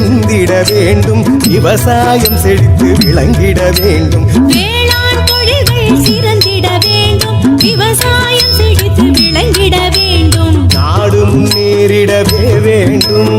சிறந்திட வேண்டும், விவசாயம் செழித்து விளங்கிட வேண்டும். வேளாண் தொழில்கள் சிறந்திட வேண்டும், விவசாயம் செழித்து விளங்கிட வேண்டும். நாடு முன்னேறிடவே வேண்டும்,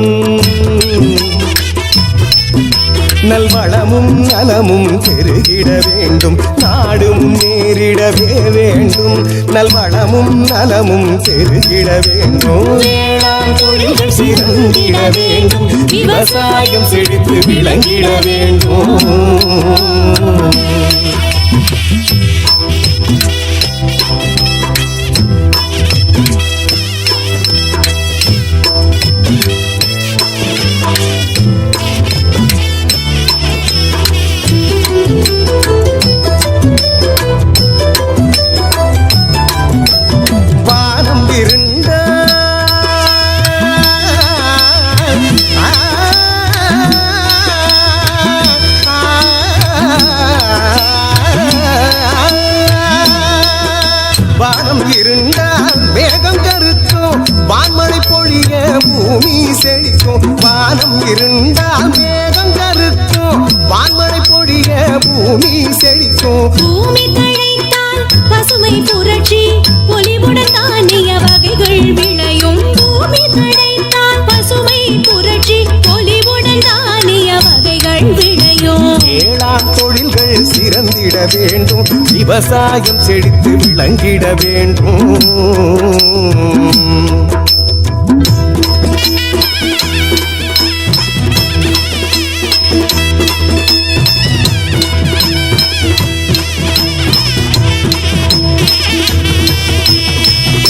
நல்வளமும் நலமும் பெருகிட வேண்டும். நாடு முன்னேறிடவே வேண்டும், நல்வளமும் நலமும் பெருகிட வேண்டும். வேளாண் தொழில்கள் சிறந்திட வேண்டும், விவசாயம் செழித்து விளங்கிட வேண்டும். வானம் இருந்தால் மேகம் கருக்கும், வான்மழை பொழிய பூமி செழிக்கும். வானம் இருந்தால் மேகம் கருக்கும், வான்மழை பொழிய பூமி செழிக்கும். பூமி தழைத்தால் பசுமை புரட்சி, பொலிவுடன் தானிய வகைகள் விளையும். பூமி தழைத்தால் பசுமை புரட்சி, பொலிவுடன் தானிய வகைகள் விளையும். வேளாண் தொழில்கள் சிறந்திட வேண்டும், விவசாயம் செழித்து விளங்கிட வேண்டும்.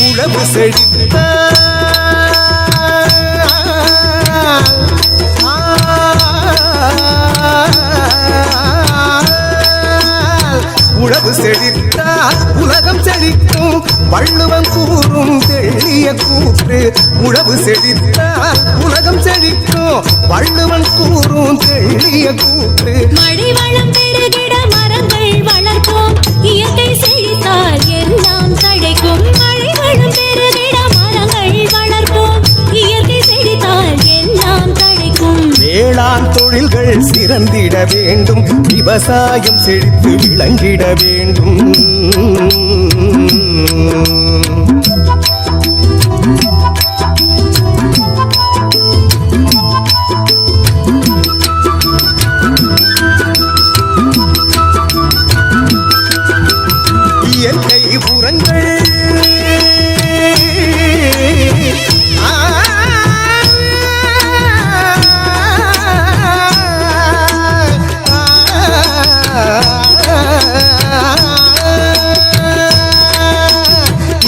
உழவு செழித்த உழவு செழித்தால் உலகம் செழிக்கும், வள்ளுவம் கூறும் தெளிய கூற்று. உழவு செழித்தால் உலகம் செழிக்கும், வள்ளுவன் கூறும் தெளிய கூற்று. மழை வளம் பெருகிட மரங்கள் வளர்ப்போம், இயற்கை செழித்தால் எல்லாம் தழைக்கும். மழை வளம் பெருகிட மரங்கள் வளர்ப்போம், இயற்கை செழித்தால் எல்லாம் தழைக்கும். வேளாண் தொழில்கள் சிறந்திட வேண்டும், விவசாயம் செழித்து விளங்கிட வேண்டும். இயற்கை உரங்கள்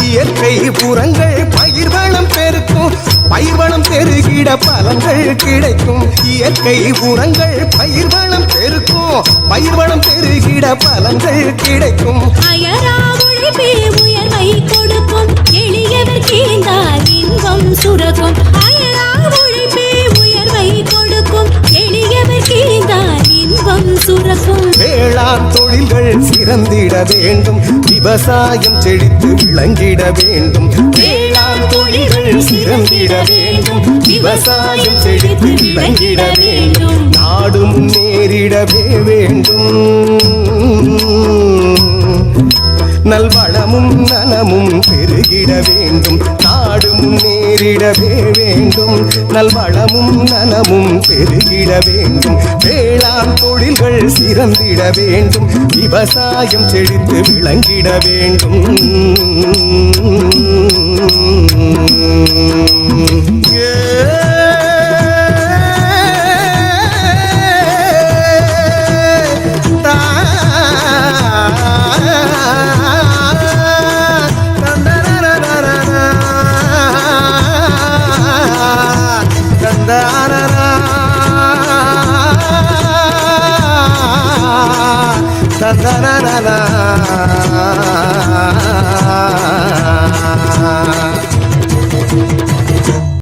இயற்கை உரங்கள் பயிர் வளம் பெருக்கும், பயிர் வளம் பெருகிட பலன்கள் கிடைக்கும். இயற்கை உரங்கள் பயிர் வளம் பெருக்கும், பயிர் வளம் பெருகிட பலன்கள் கிடைக்கும். அயரா உழைப்பே உயர்வை கொடுக்கும், எளியவர் கீழ்ந்தால் இன்பம் சுரக்கும். அயரா உழைப்பே உயர்வை கொடுக்கும், எளியவர் கீழ்ந்தால் இன்பம் சுரக்கும். வேளாண் தொழில்கள் சிறந்திட வேண்டும், விவசாயம் செழித்து விளங்கிட வேண்டும். வேளாண் தொழில்கள் சிறந்திட வேண்டும், விவசாயம் செழித்து விளங்கிட வேண்டும். நாடு முன்னேறிடவே வேண்டும், நல்வளமும் நலமும் பெருகிட வேண்டும். நாடு முன்னேறிடவே வேண்டும், நல்வளமும் நலமும் பெருகிட வேண்டும். வேளாண் தொழில்கள் சிறந்திட வேண்டும், விவசாயம் செழித்து விளங்கிட வேண்டும். Da da da da da.